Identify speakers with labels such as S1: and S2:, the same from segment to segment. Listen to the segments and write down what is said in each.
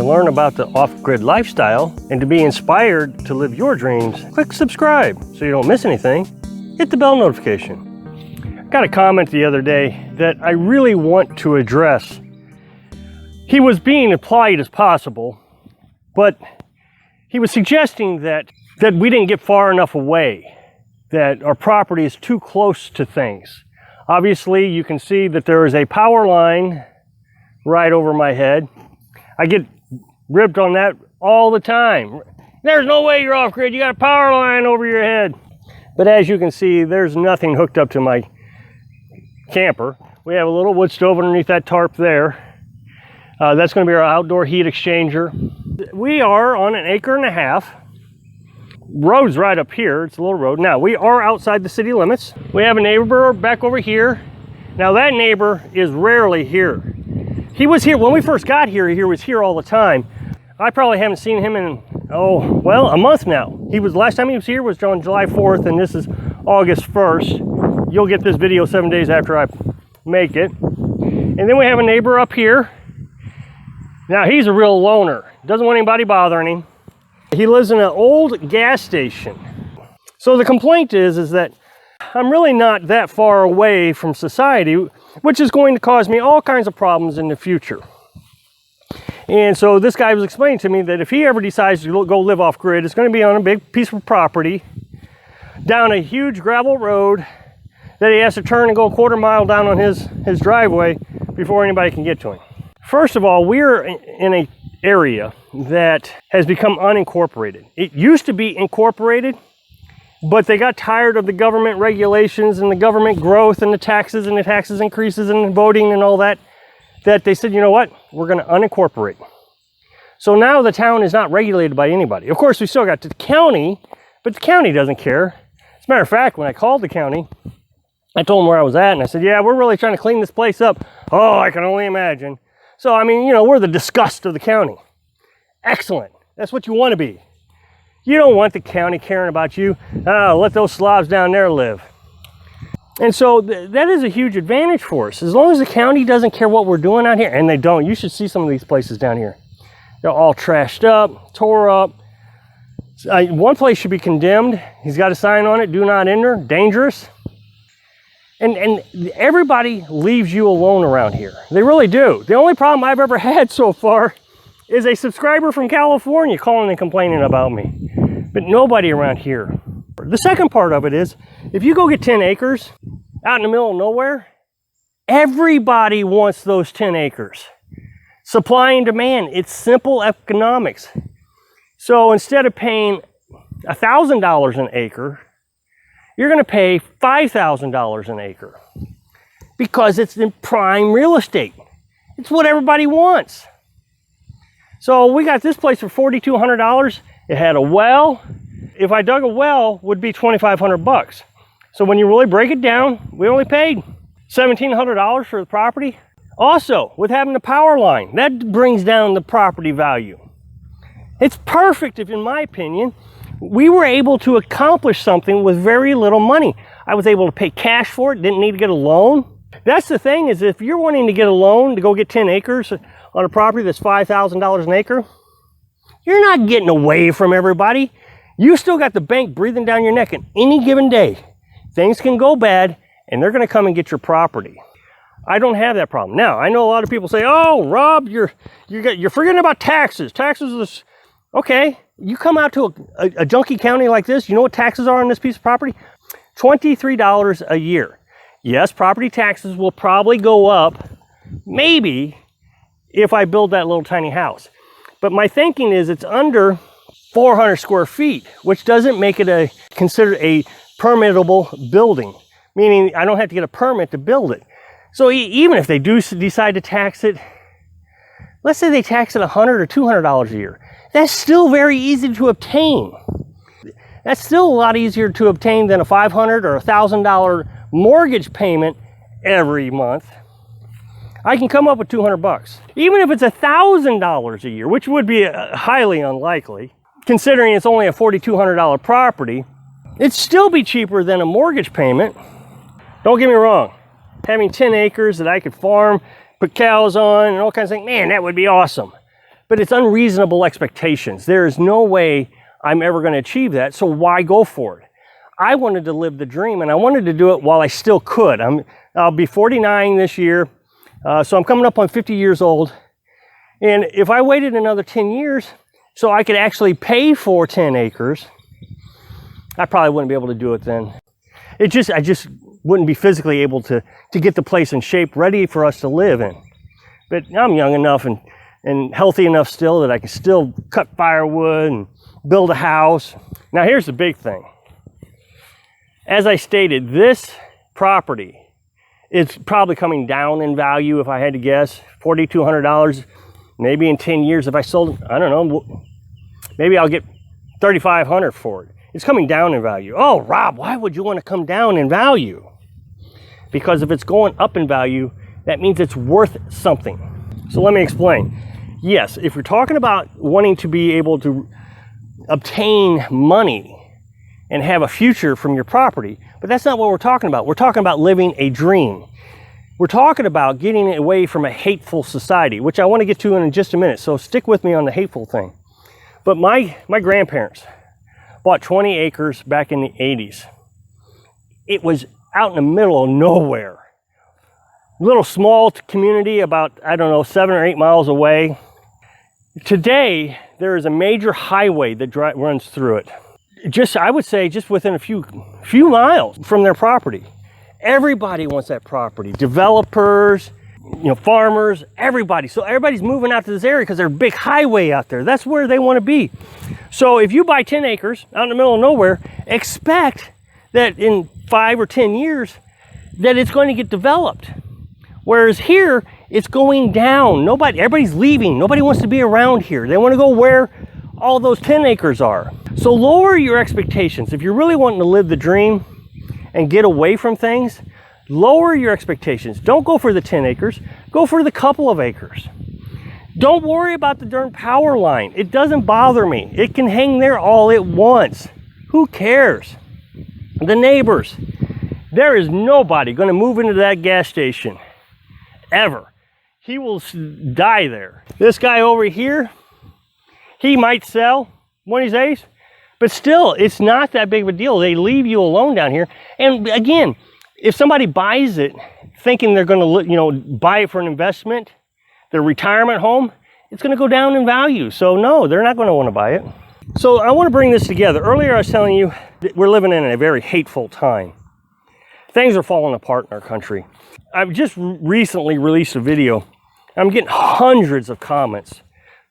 S1: To learn about the off-grid lifestyle and to be inspired to live your dreams, click subscribe so you don't miss anything. Hit the bell notification. I got a comment the other day that I really want to address. He was being as polite as possible, but he was suggesting that we didn't get far enough away, that our property is too close to things. Obviously, you can see that there is a power line right over my head. I get ripped on that all the time. There's no way you're off grid, you got a power line over your head. But as you can see, there's nothing hooked up to my camper. We have a little wood stove underneath that tarp there. That's going to be our outdoor heat exchanger. We are on an 1.5 acres. Road's right up here. It's a little road. Now, we are outside the city limits. We have a neighbor back over here. Now, that neighbor is rarely here. He was here when we first got here. He was here all the time. I probably haven't seen him in, a month now. Last time he was here was on July 4th, and this is August 1st. You'll get this video 7 days after I make it. And then we have a neighbor up here. Now, he's a real loner. Doesn't want anybody bothering him. He lives in an old gas station. So the complaint is that I'm really not that far away from society, which is going to cause me all kinds of problems in the future. And so this guy was explaining to me that if he ever decides to go live off grid, it's going to be on a big piece of property, down a huge gravel road that he has to turn and go a 1/4 mile down on his driveway before anybody can get to him. First of all, we're in an area that has become unincorporated. It used to be incorporated, but they got tired of the government regulations and the government growth and the taxes increases and voting and all that they said, you know what, we're going to unincorporate. So now the town is not regulated by anybody. Of course, we still got the county, but the county doesn't care. As a matter of fact, when I called the county, I told them where I was at, and I said, yeah, we're really trying to clean this place up. Oh, I can only imagine. So, I mean, we're the disgust of the county. Excellent. That's what you want to be. You don't want the county caring about you. Oh, let those slobs down there live. And so that is a huge advantage for us. As long as the county doesn't care what we're doing out here, and they don't. You should see some of these places down here. They're all trashed up, tore up. One place should be condemned. He's got a sign on it, do not enter, dangerous. And everybody leaves you alone around here. They really do. The only problem I've ever had so far is a subscriber from California calling and complaining about me. But nobody around here. The second part of it is, if you go get 10 acres out in the middle of nowhere, everybody wants those 10 acres. Supply and demand, it's simple economics. So instead of paying $1,000 an acre, you're going to pay $5,000 an acre because it's in prime real estate. It's what everybody wants. So we got this place for $4,200. It had a well. If I dug a well, it would be $2,500. So when you really break it down, we only paid $1,700 for the property. Also, with having the power line, that brings down the property value. It's perfect, if in my opinion. We were able to accomplish something with very little money. I was able to pay cash for it, didn't need to get a loan. That's the thing, is if you're wanting to get a loan to go get 10 acres on a property that's $5,000 an acre, you're not getting away from everybody. You still got the bank breathing down your neck, and any given day, things can go bad, and they're going to come and get your property. I don't have that problem. Now, I know a lot of people say, oh, Rob, you're forgetting about taxes. Taxes is, okay. You come out to a junky county like this, you know what taxes are on this piece of property? $23 a year. Yes, property taxes will probably go up, maybe, if I build that little tiny house. But my thinking is it's under 400 square feet, which doesn't make it considered a permittable building, meaning I don't have to get a permit to build it. So even if they do decide to tax it, let's say they tax it $100 or $200 a year. That's still very easy to obtain. That's still a lot easier to obtain than a $500 or $1,000 mortgage payment every month. I can come up with $200. Even if it's $1,000 a year, which would be highly unlikely, considering it's only a $4,200 property, it'd still be cheaper than a mortgage payment. Don't get me wrong. Having 10 acres that I could farm, put cows on, and all kinds of things, man, that would be awesome. but it's unreasonable expectations. There is no way I'm ever going to achieve that, so why go for it? I wanted to live the dream, and I wanted to do it while I still could. I'll be 49 this year, so I'm coming up on 50 years old. And if I waited another 10 years so I could actually pay for 10 acres, I probably wouldn't be able to do it then. I just wouldn't be physically able to get the place in shape, ready for us to live in. But I'm young enough and healthy enough still that I can still cut firewood and build a house. Now here's the big thing. As I stated, this property is probably coming down in value, if I had to guess. $4,200, maybe in 10 years if I sold it, I don't know, maybe I'll get $3,500 for it. It's coming down in value. Oh, Rob, why would you want to come down in value? Because if it's going up in value, that means it's worth something. So let me explain. Yes, if you're talking about wanting to be able to obtain money and have a future from your property, but that's not what we're talking about. We're talking about living a dream. We're talking about getting away from a hateful society, which I want to get to in just a minute, so stick with me on the hateful thing. But my grandparents bought 20 acres back in the 80s. It was out in the middle of nowhere. Little small community about, I don't know, 7 or 8 miles away. Today, there is a major highway that runs through it. I would say just within a few miles from their property. Everybody wants that property. Developers, farmers, everybody. So everybody's moving out to this area because there's a big highway out there. That's where they want to be. So if you buy 10 acres out in the middle of nowhere, expect that in 5 or 10 years that it's going to get developed. Whereas here, it's going down. Everybody's leaving. Nobody wants to be around here. They want to go where all those 10 acres are. So lower your expectations. If you're really wanting to live the dream and get away from things, lower your expectations. Don't go for the 10 acres. Go for the couple of acres. Don't worry about the darn power line. It doesn't bother me. It can hang there all it wants. Who cares? The neighbors. There is nobody going to move into that gas station ever. He will die there. This guy over here, he might sell one of these days, but still, it's not that big of a deal. They leave you alone down here. And again, if somebody buys it thinking they're going to, buy it for an investment, their retirement home, it's going to go down in value. So no, they're not going to want to buy it. So I want to bring this together. Earlier I was telling you that we're living in a very hateful time. Things are falling apart in our country. I've just recently released a video. I'm getting hundreds of comments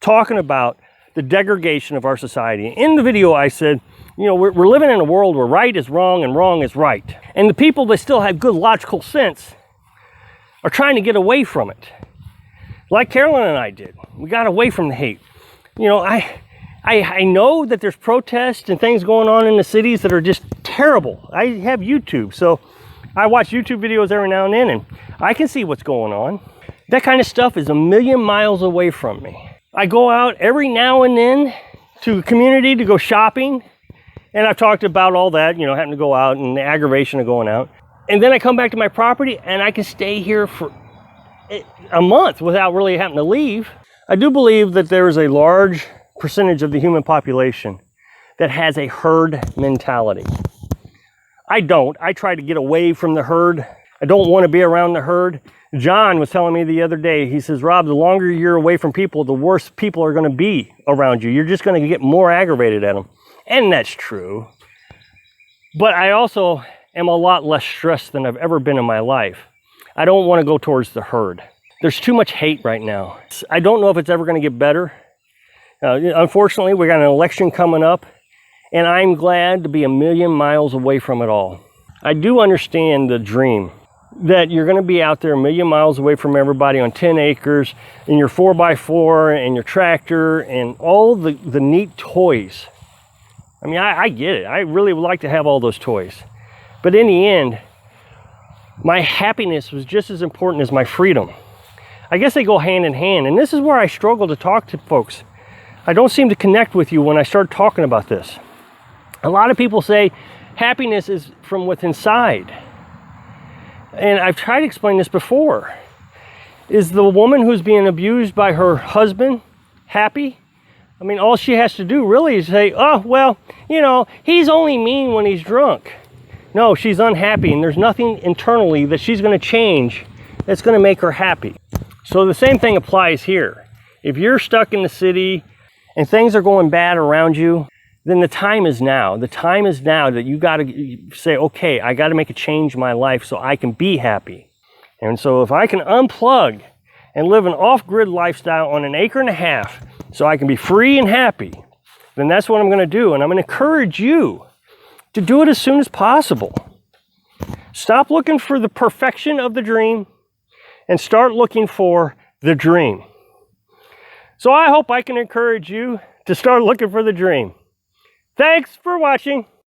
S1: talking about the degradation of our society. In the video I said, we're living in a world where right is wrong and wrong is right. And the people that still have good logical sense are trying to get away from it. Like Carolyn and I did. We got away from the hate. I know that there's protests and things going on in the cities that are just terrible. I have YouTube, so I watch YouTube videos every now and then, and I can see what's going on. That kind of stuff is a million miles away from me. I go out every now and then to a community to go shopping, and I've talked about all that, having to go out and the aggravation of going out. And then I come back to my property, and I can stay here for a month without really having to leave. I do believe that there is a large percentage of the human population that has a herd mentality. I don't. I try to get away from the herd. I don't want to be around the herd. John was telling me the other day, he says, Rob, the longer you're away from people, the worse people are going to be around you. You're just going to get more aggravated at them. And that's true. But I also am a lot less stressed than I've ever been in my life. I don't want to go towards the herd. There's too much hate right now. I don't know if it's ever going to get better. Unfortunately, we got an election coming up, and I'm glad to be a million miles away from it all. I do understand the dream that you're going to be out there a million miles away from everybody on 10 acres in your 4x4 and your tractor and all the neat toys. I mean, I get it. I really would like to have all those toys. But in the end, my happiness was just as important as my freedom. I guess they go hand in hand, and this is where I struggle to talk to folks. I don't seem to connect with you when I start talking about this. A lot of people say happiness is from within inside. And I've tried to explain this before. Is the woman who's being abused by her husband happy, I mean, all she has to do really is say, oh, well, you know, he's only mean when he's drunk. No, she's unhappy, and there's nothing internally that she's going to change that's going to make her happy. So the same thing applies here. If you're stuck in the city and things are going bad around you, then the time is now. The time is now that you got to say, okay, I got to make a change in my life so I can be happy. And so if I can unplug and live an off-grid lifestyle on an acre and a half so I can be free and happy, then that's what I'm going to do. And I'm going to encourage you to do it as soon as possible. Stop looking for the perfection of the dream and start looking for the dream. So I hope I can encourage you to start looking for the dream. Thanks for watching.